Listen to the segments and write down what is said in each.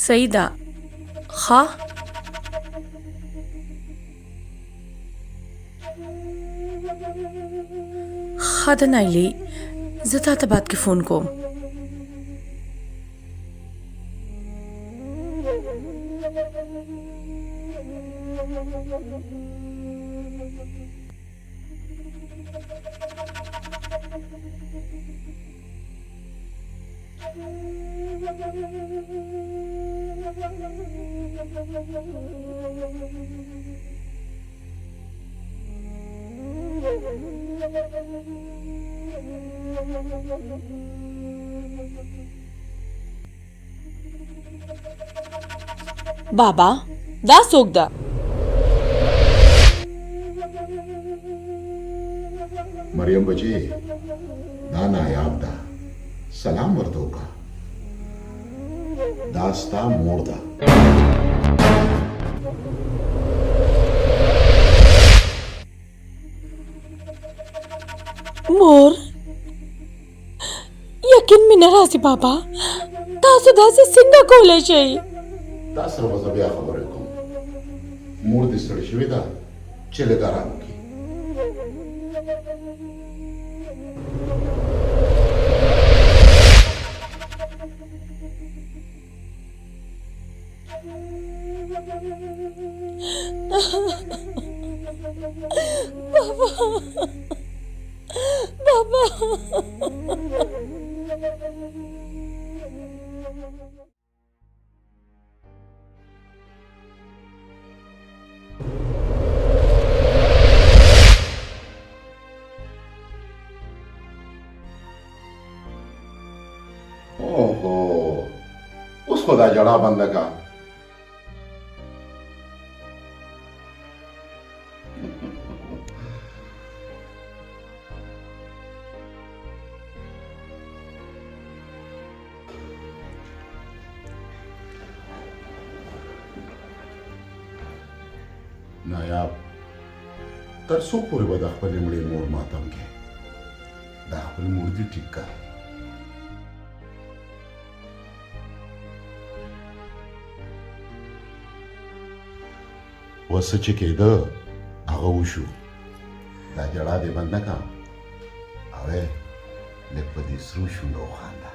صحیح ده. ښه ښه ده نایلې، زه تا ته بعد کې فون کوم. بابا دا څوک ده؟ مریم بچی دا نایاب ده، سلام ورته وکړه. دا ستا مور ده. مور؟ یقین مې نه راځي بابا، تاسو داسې څنګه کولی شئ؟ تا سره به زه بیا خبرې کوم. مور دې ستړې شوې ده، چې لږ ارام وکړي. بابا ओहो, उसको दा जड़ा बंद का. नायाब तरसों पूरे बदा खपले मुड़े मोर मातम के दा खपले मुर्दी टिक्का وسه چې کېده هغه وشو. دا جړا دې بند نه کا اوه لږ په دې سرو شونډو وخانده.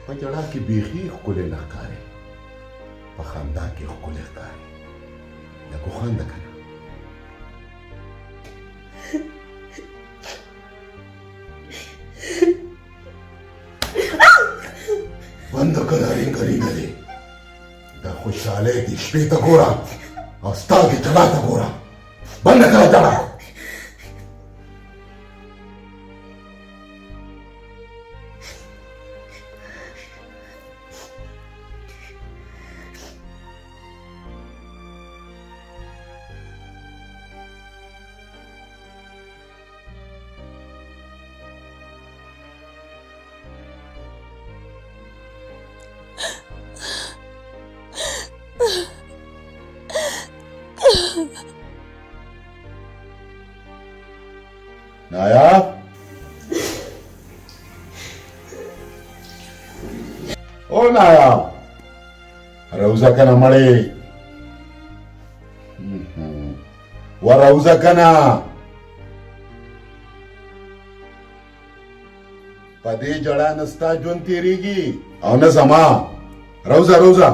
په جړا کې بیخي ښکلی نه ښکارې، په خندا کې ښکلی ښکارې. لږ وخانده که نه. बंद कर करी द खुशहाले की श्वेत गोरा और स्ता की चढ़ा गोरा बंद कर चढ़ा. नायाब ओ नायाब रौजा कना मळे व रौजा कना पदे जड़ा नस्ता जोन तेरीगी और न समा रौजा रौजा.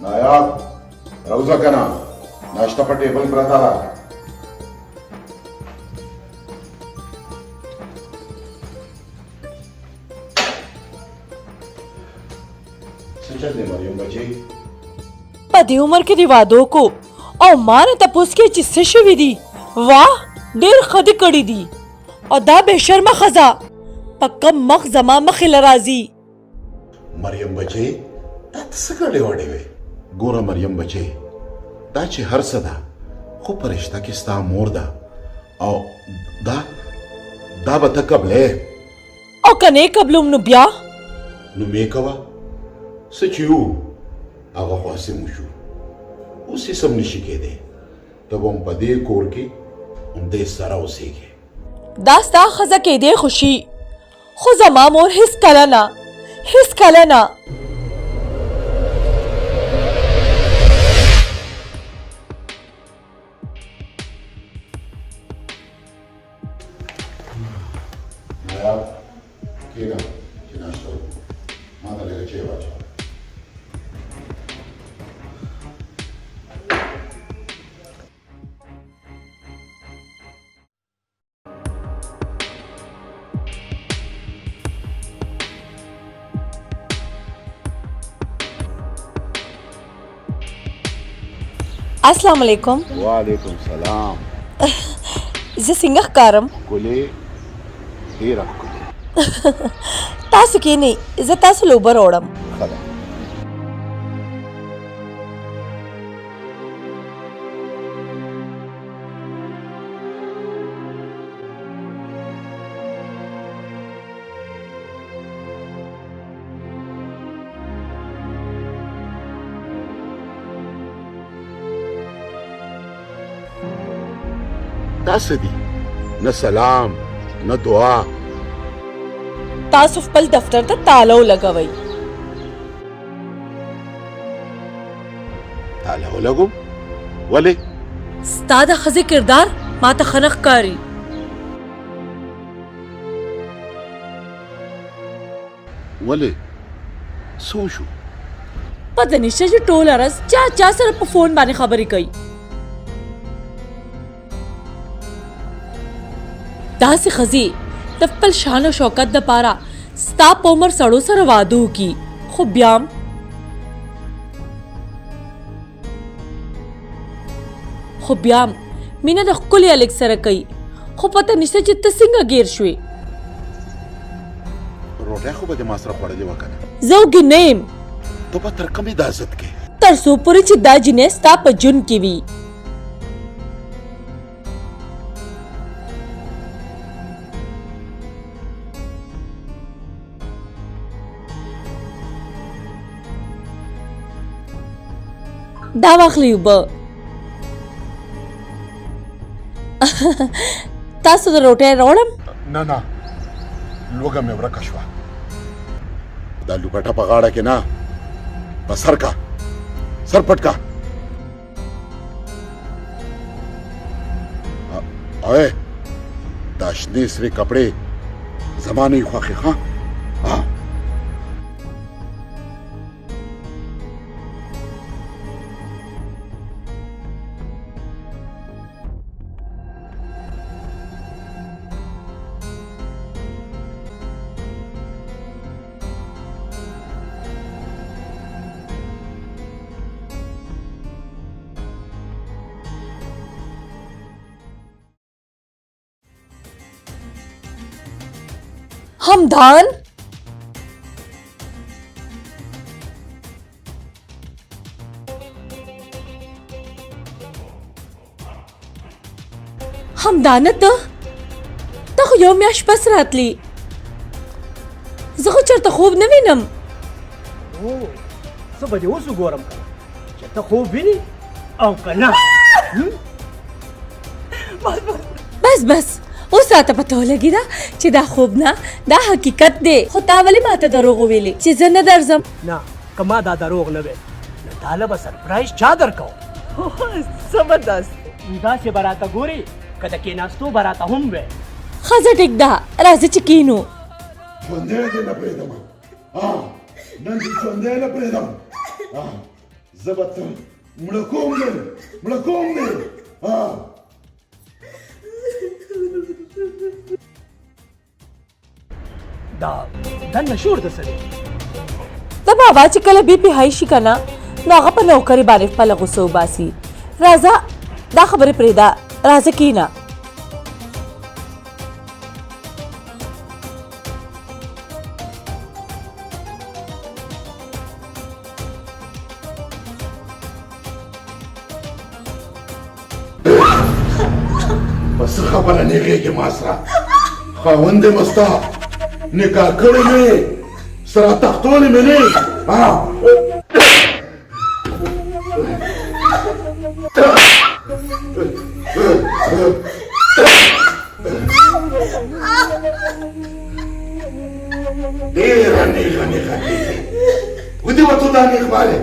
नायाब रौजा का नाम नाश्ता पर टेबल पर रखा है। सच दे मरियम बच्ची पदी उमर के रिवादों को और मां ने तपुस के चिस्से शुवी दी वाह डेर खदी कड़ी दी और दा बेशर्मा खजा पक्का मख जमा मखिल राजी मरियम बच्ची तात सकले वडेवे गोरा मरियम बच्ची दाचे हर सदा खूब परिश्ता किस्ता मोरदा और दा दा बतकबले और कने कबलुम नुब्या नुमेकवा सचियो आगा ख्वासे मुशु उसी सब निशिके दे तब हम पदे कोर के हम दे सारा उसे के दास्ता खजा के दे खुशी खुजमा मोर हिस कलाना केना नाश्ता माता लेके चे बाजा अस्सलाम वालेकुम वालेकुम सलाम जे सिंगह कारम कुले देर कुले तासु के नहीं इज्जत तासु लोबर ओडम खला दासदी न सलाम न दुआ तासुफ पल दफ्तर ता तालो लगावई ताला लगो वले स्तादा खजे किरदार माता खनक कारी वले सोशु पता निश्चय जो टोल अरस चा सर फोन बाने खबरी कई दास खजी तफल शान शौकत द पारा स्ता पोमर सड़ो सर वादू की खुब्याम मीना द कुली अलेक सर कई खु पता निश्चय चित्त सिंगा गेर शुए रोटे खु बजे मासरा पड़े जे वकना जोगी नेम तो पत्थर कमी दाजत के तरसो पुरी चिद्दा जिने स्ता पजुन कीवी दावाखली उब तासु द रोटे रोडम ना लोगा में वरा कशवा दा लुकाटा पगाड़ा के ना बसर का सरपट का ओए दाशने सरे कपड़े जमाने ख्वाखे हाँ हाँ हमदान همدانه ته خو یو میاشت پس راتلی زه خو چېرته خوب نه وینم او زه به دې اوس وګورم که چې ته خوب وینې او که نه بس اوس راته پته ولګي ده چې دا خوب نه دا حقیقت دی خو تا ولې ماته دروغ وویلې چې زه نه درځم نه که ما دا دروغ نه وی نو تاله به سرپرایز چا درکوم زبردست داسې به راته ګورې که د کېناستو به راته هم وی ښځه ټیک ده راځه چې کینو ژوندی دې نه پرېږدم نن دې ژوندی نه پرېږدم زه به ته مړه کوم دې دا دننه شور د څه دی د بابا چې کله بي پي هاي شي که نه نو هغه په نوکرې باندې خپله غوسه وباسي راځه دا خبرې پرېږده راځه کینه بس خبره نیغېږي ما سره خاوند دې مستا نکاح کړی مې سره تختولې مې نه ډېره نیغه ودې وته دا نیغ باندې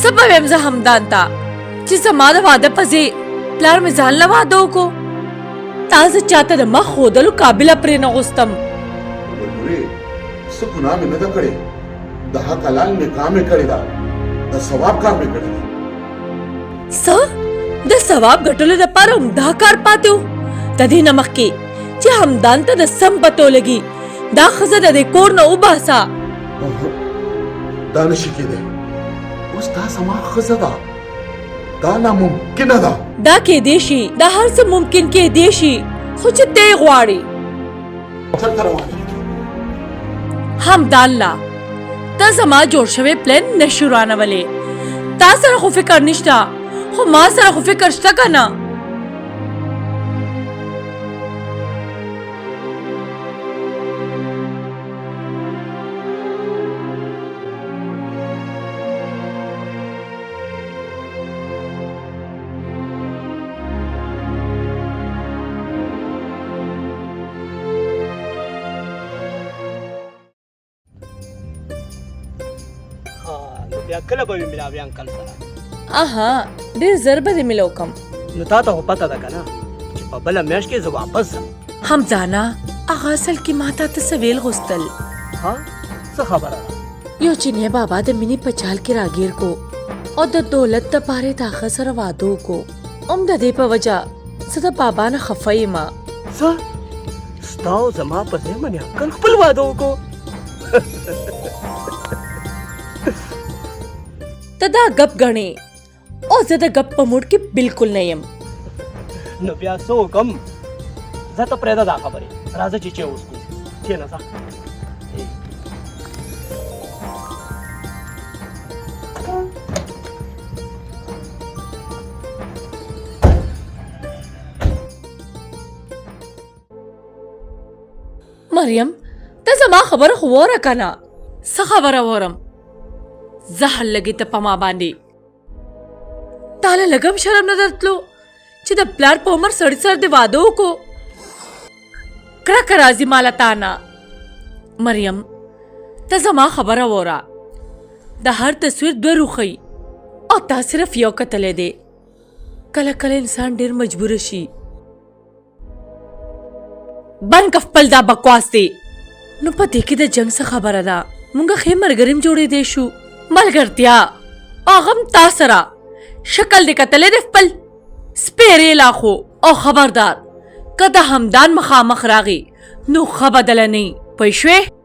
څه به ویم زه همدان ته چې زما د واده په ځای پلار مې ځان له واده وکړو تا زه چاته د مخ ښودلو قابله پرې نه غوستم ورورې څه ګناه مې نه ده کړې د حق حلال مې کار مې کړې ده د ثواب کار مې کړی ده څه د ثواب ګټلو دپاره همدا کار پاتې و د دې نه مخکې چې همدان ته د سم پته ولګي دا ښځه د دې کور نه وباسه دا نشي کېدی اوس دا زما ښځه ده دا ناممکنه ده دا کېدی شي دا هر څه ممکن کېدی شي خو چې ته یې غواړې چېرته روان یې همدان لا ته زما جوړ شوی پلان نشو رانولی تا سره خو فکر نشته خو ما سره خو فکر شته که نه نو بیا کله به وي ملاوي انکل سره اها ډېر ژر به دې ملو کم نو تا ته خو پته ده که نه چې په بله میاشت کې زه واپس ځم همدانه هغه اصل کې ماته ته څه ویل غوښتل ها څه خبره ده یو چینی بابا د مینې په چال کې راګیر کو او د دولت دپاره د هغه سره واده وکړو هم د دې په وجه زه د بابا نه خفه یم څه ستا او زما په ځای باندې انکل خپل واده وکړو ته دا ګپ ګڼې او زه د ګپ په موډ کې بالکل نه یم نو بیا څه وکړم زه ته پرېږده دا خبرې راځه چې چای وڅښو کښېنه ځه مریم ته زما خبره خو وره که نه څه خبره وورم زهر لګي ته په ما باندې تاله لږم شرم نه درتلو چې د پلار په عمر سړي سره دې واده وکړو کرکه راځي ماله تا نه مریم ته زما خبره وره د هر تصویر دوه روخی او تا صرف یو کتلی دی کله کله انسان ډېر مجبوره شي بند که خپل دا بکواس دی نو په دې کې د جنګ څه خبره ده مونږ ښې ملګري هم جوړېدی شو ملګرتیا هغه هم تا سره شکل دې کتلی دی خپل سپیرې لاخو او خبردار که د همدان مخامخ راغی نو ښه بدله نه یي پوه شوې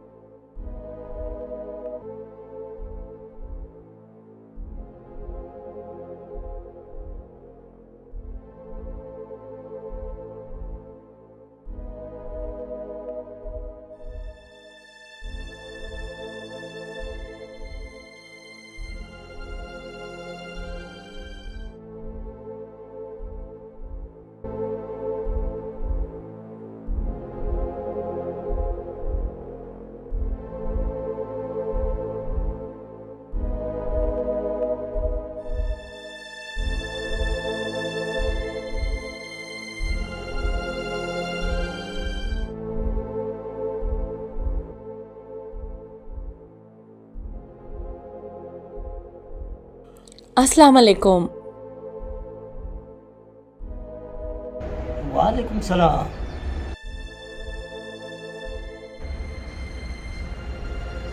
السلام علیکم وعلیکم سلام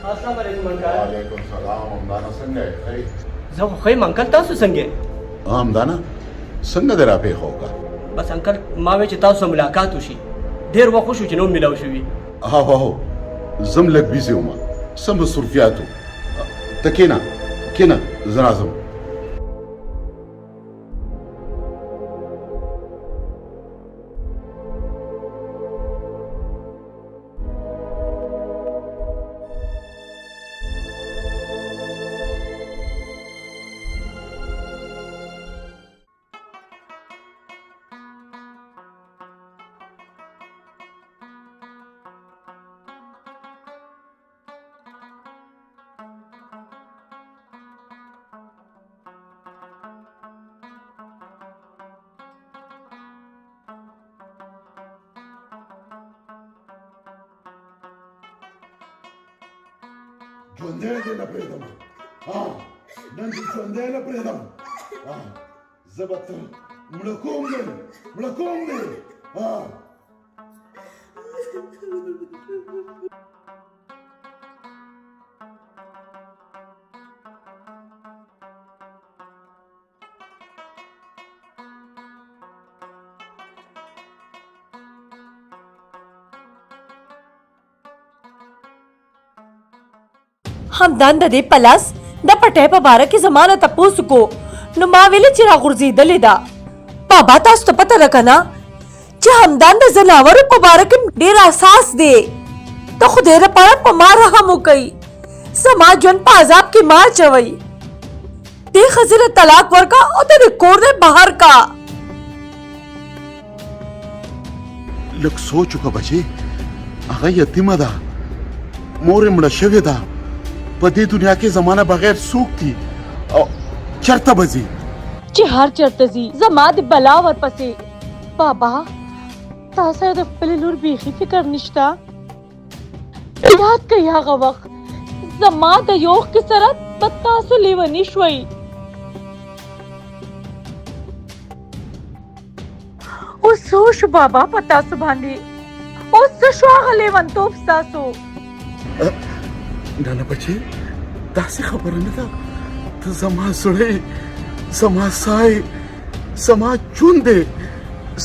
السلام علیکم انکل وعلیکم سلام همدانه څنګه یې ښه زه خو ښه یم انکل تاسو څنګه همدانه څنګه دې راپېښه وکړه بس انکل ما وی چې تاسو سره ملاقات وشي ډېر وخت وشو چې نو ملاو شوي هو زم لږ بیزي وم څه مصروفیات وو ته کښېنه زه راځم ژوندی دې نه پرېږدم نن دې ژوندی نه پرېږدم زه به ته مړه کوم دې همدان د دې پلاس د پټۍ په باره کې زما نه تپوس کو نو ما ویلې چې راغورځېدلې ده بابا تاسو ته پته ده که نه چې همدان د ځناورو په باره کې ډېر اساس دی د خدای لپاره په ما رحم وکئ زما ژوند په عذاب کې ما اچوئ دې ښځې له طلاق ورکړه او د دې کور نه بهر کا لږ سوچ وکړه بچې هغه یتیمه ده مور یې مړه شوې ده په دې دنیا کې زمانه بغیر څوک دي او چېرته به ځي چې هر چېرته ځي زما د بلا ورپسې بابا تا سره د خپلې لور بیخي فکر نشته یاد کوي هغه وخت زما د یوخ کې سره به تاسو لیوني شوئ اوس څه وشو بابا په تاسو باندې اوس څه شو هغه لیونتوب ستاسو نه بچې داسې خبره نه ده ته زما زړه یې زما ساه یې زما ژوند دی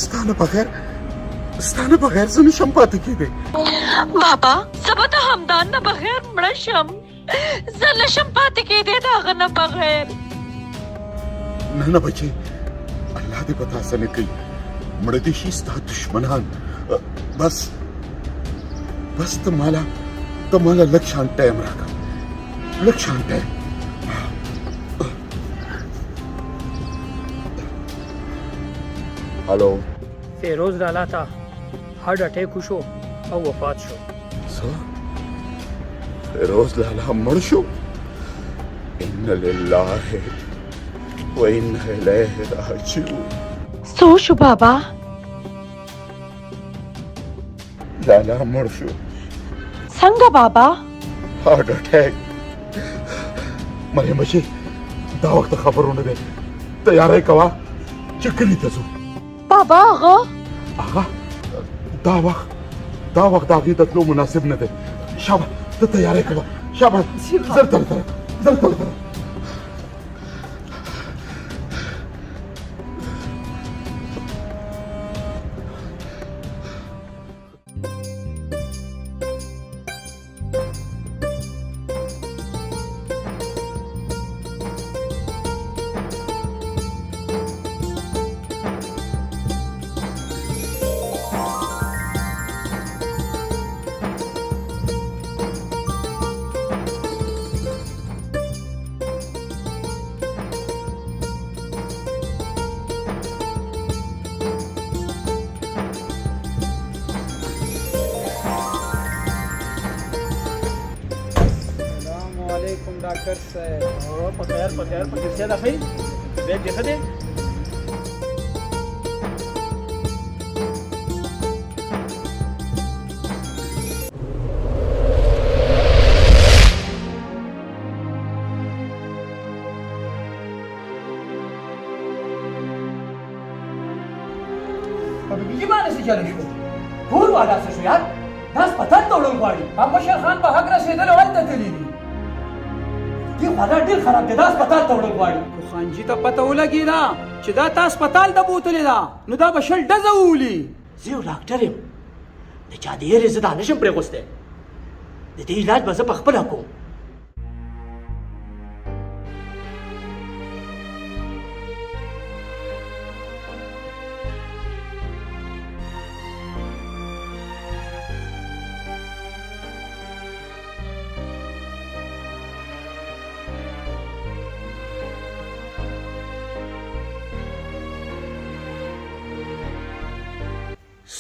ستا نه بغیر زه نشم پاتې کېدی بابا زه به د همدان نه بغیر مړه شم زه نشم پاتې کېدی د هغه نه بغیر نه بچې الله دې په تا څه نه کوي مړه دې شي ستا دشمنان بس ته مالا لږ شان ټایم راکړه لږ شان ټایم هلو فیروز لالا ته هارډ اټیک وشو او وفات شو څه فیروز لالا مړ شو ان لله و انا الیه راجعون څه وشو بابا لالا مړ شو څنګه بابا هارډ اټیک مریم بچې دا وخت خبرونه دی تیاری کوه چې کلي ته ځو بابا هغه دا وخت د هغې د تلو مناسب نه دی شابه ته تیاری کوه شابه زر تر ډاکټر صاحب او په خیر په کیسه ده خی به دې څه دي अब बीजी माने से चले शो ټول والا څه شو یار دا هسپتال ته وړل غواړي هم بشر خان په حق رسېدلی هلته تللی دي دې حالات ډېر خراب دی دا هسپتال ته وړل غواړي خو خانجي ته پته ولګېده چې دا تا هسپتال ته بوتلې ده نو دا به شل ډزه وولي زه یو ډاکټر یم د چا د هېرې زه دا نشم پرېغوستی د دې علاج به زه پخپله کوم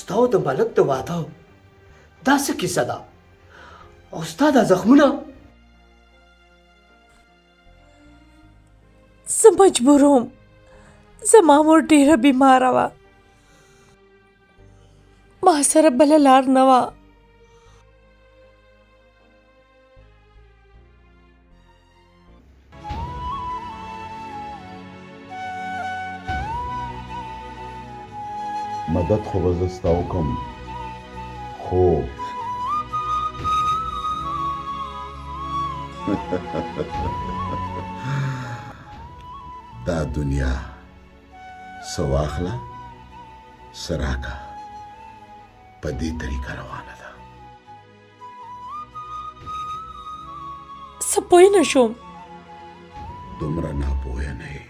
ستا او د ملک د واده دا څه کیسه ده او ستا دا زخمونه زه مجبور وم زما مور ډېره بیماره وه ما سره بله لار نه وه مدد خو به زه ستا وکړم خو دا دنیا څه واخله څه راکړه په دې طریقه روانه ده څه پوه نه شوم دومره ناپوهه نه یې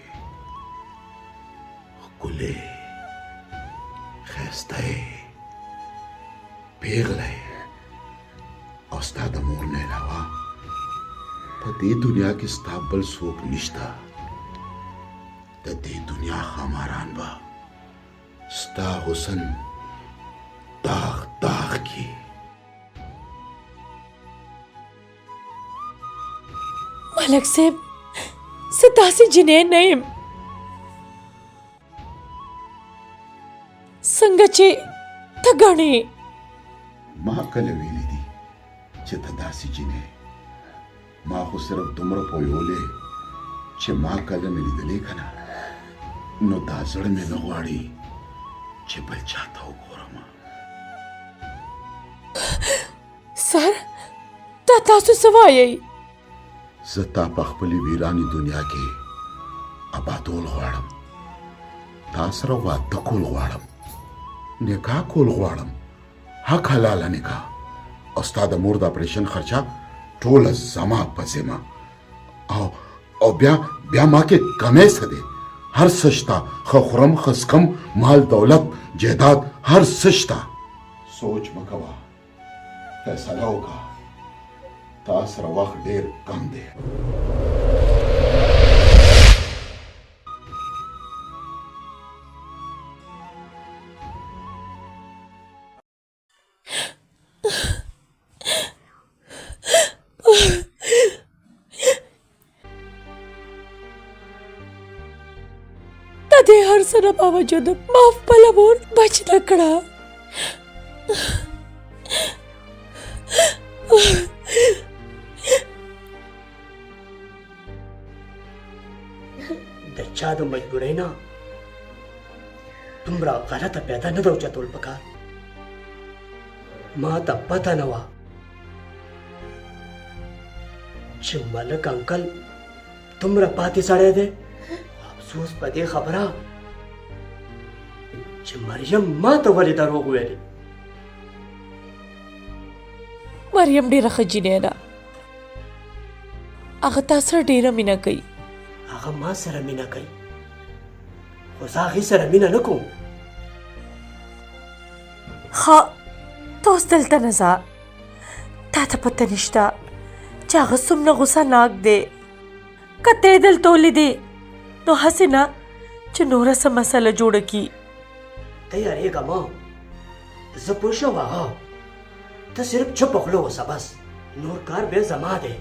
ښکلې ښایسته یې پیغله یې او ستا د مور نه علاوه په دې دنیا کې ستا بل څوک نشته د دې دنیا خاماران به ستا حسن داغ داغ کی ملک صاحب زه داسې جنۍ نه یم څنګه چې ته ګڼې ما کله ویلی دي چې ته داسې جینې ما خو صرف دومره پویولې چې ما کله مې لیدلې که نه نو دا زړه مې نه غواړي چې بل چاته وګورم سر دا تاسو څه وایئ زه تا په خپلې ویرانې دنیا کې آبادول غواړم تا سره واده کول غواړم نکاح کول غواړم حق حلاله نکاح او ستا د مور د اپریشن خرچه ټوله زما په ذمه او بیا ما کې کمی څه دی هر څه شته ښه خورم ښه څښم مال دولت جایداد هر څه شته سوچ مه کوه فیصله وکړه تا سره وخت ډېر کم دی د دې هر څه نه باوجود ما خپله مور بچ نه کړه د چا د مجبورۍ نه دومره غلطه پیدا نه ده اوچتول پکار ما ته پته نه وه چې ملک انکل دومره پاتې سړی دی افسوس په دې خبره چې مریم ما ته ولې دروغ ویلې مریم ډېره ښه جینۍ ده هغه تا سره ډېره مینه کوي هغه ما سره مینه کوي خو زه هغې سره مینه نه کوم ښه ته اوس دلته نه ځه تا ته پته نشته چې هغه څومره غوسه ناک دی که ته یې دلته ولیدې نو هسې نه چې نوره څه مسله جوړه کړي ته یارېږه ما زه پوه شوم هغه ته صرف چپ خوله اوسه بس نور کار بیا زما دی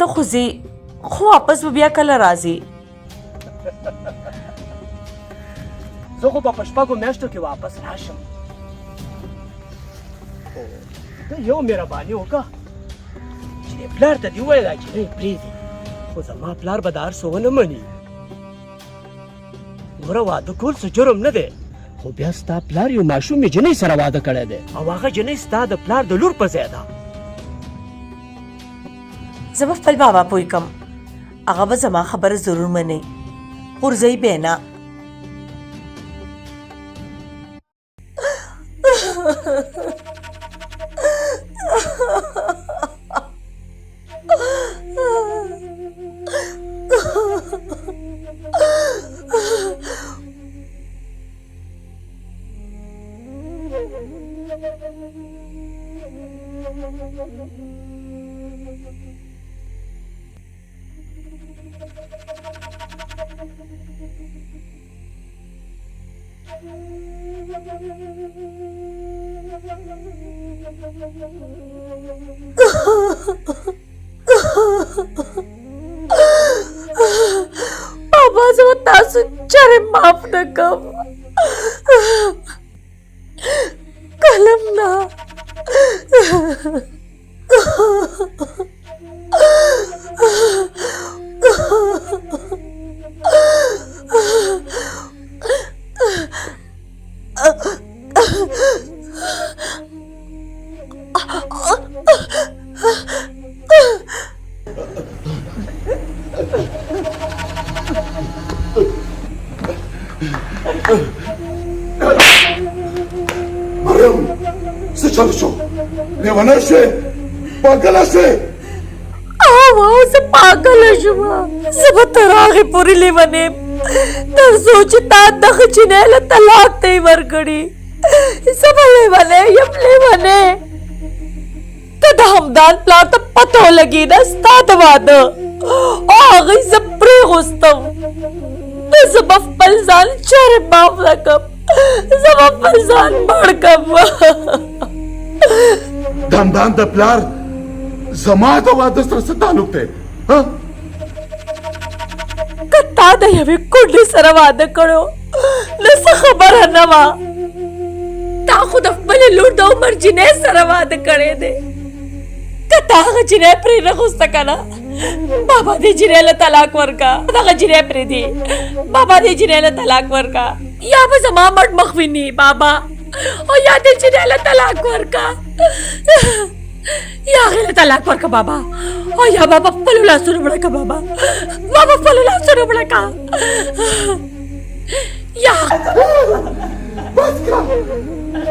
ته خو ځې خو واپس به بیا کله راځې زه خو به په شپږو میاشتو کې واپس راشم خو ته یو مهرباني وکړه چې دې پلار ته دې ووایه دا جینۍ پرېږدي خو زما پلار به دا هر څه ونه مني ګوره واده کول څه جرم نه دی خو بیا ستا پلار یو ماشومې جنۍ سره واده کړی دی او هغه جنۍ ستا د پلار د لور په ځای ده زه به خپل بابا پوی کم هغه به زما خبره ضرور مني غورځئ بیا نه بابا زه به تاسو چېرې معاف نه کړم کلم نه مریم څه چل شو لیونی شوې پاګله شوې واو زه پاګله شوم زه به تر هغې پورې لیونی یم تر څو چې تا دغه جینۍ له طلاق ته یې ورکړي زه به لیونی یم لیونی که د همدان پلار ته پته ولګېده ستا د واده او هغوی زه پرېغوستم نو زه به خپل ځان چېرې معاف نه کړم زه به خپل ځان مړ کړم د همدان د پلار زما د واده سره څه تعلق دی که تا د یوې کونډې سره واده کړی نو څه خبره نه وه تا خو د خپلې لور د عمر جینۍ سره واده کړی دی که تا هغه جینۍ پرې نغوسته که نه بابا دې جینۍ له طلاق ورکړه دغه جینۍ پرېږدي بابا دې جینۍ له طلاق ورکړه یا به زما مړ مخ ویني بابا او یا دې جینۍ له طلاق ورکړه یا هغې له طلاق ورکړه بابا او یا به په خپلو لاسونو مړه کړه بابا ما په خپلو لاسونو مړه کړه یا بس کړه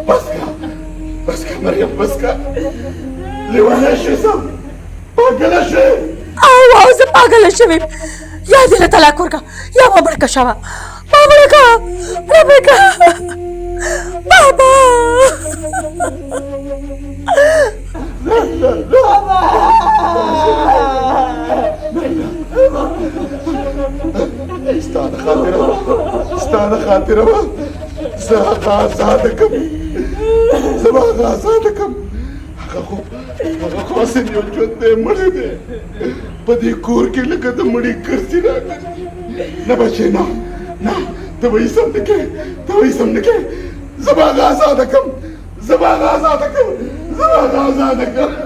بس کړه بس کړه مریم بس کړه لیونی شوې سم پاګله شوې او زه پاګله شوې یم یا دې له طلاق ورکړه یا ما مړه کړه شوه ما مړه کړه مړه کړه بابا ستا د خاطره ستا د خاطره وه زه هغه ازاده کړم زه به هغه ازاده کړم هغه خو هسې یو ژوند دی مړی دی په دې کور کې لکه د مړي ګرځي راګرځي نه بچې نه نه ته به یې سم نه کوې ته به یې سم نه کوې زه به هغه ازاده کړم زه به هغه ازاده کړم زه به هغه ازاده کړم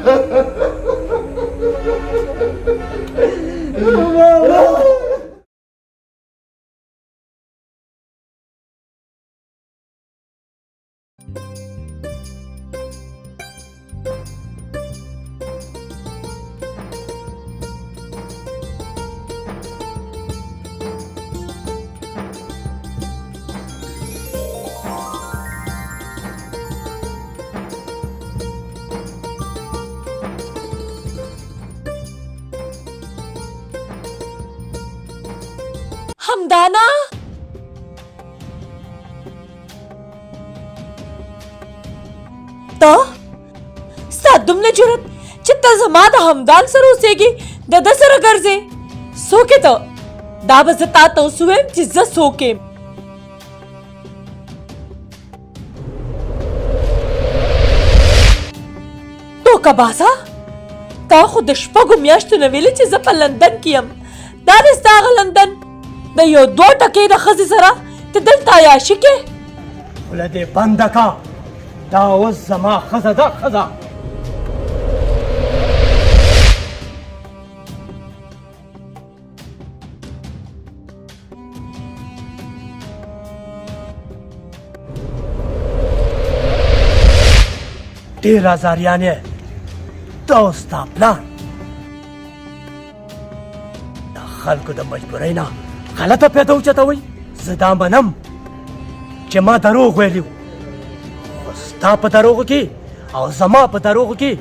همدانا ته ستا دومره جرأت چې ته زما د همدان سره اوسېږې د ده سره ګرځې څوک یې ته دا به زه تا ته اوس ووایم چې زه څوک یم ټوکه بازه تا خو د شپږو میاشتو نه ویلې چې زه په لندن کې یم دا دې ستا هغه لندن د یو دوه ټکۍ د ښځې سره ته دلته عیاشي کې خوله دې بنده کا دا اوس زما ښځه ده ښځه ډېر ازاریان یې دا اوس ستا پلان د خلکو د مجبورۍ نه غلطه پیدا اوچتوئ زه دا منم چې ما دروغ ویلي و خو ستا په دروغو کې او زما په دروغو کې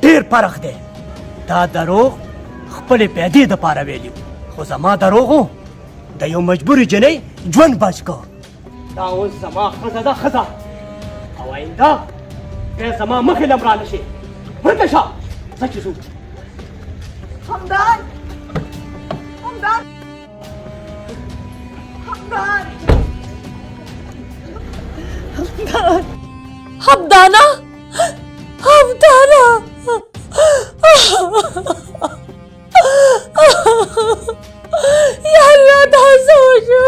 ډېر فرق دی دا دروغ خپلې پیدې دپاره ویلي و خو زما دروغو د یو مجبورې جنۍ ژوند بچ کړ دا اوس زما ښځه ده ښځه او آینده بیا زما مخې نه مړه نه شي ورکه شه ځه چې ځو همدان همدان همدان همدان همدانا همدانا یا الله دا څه وشو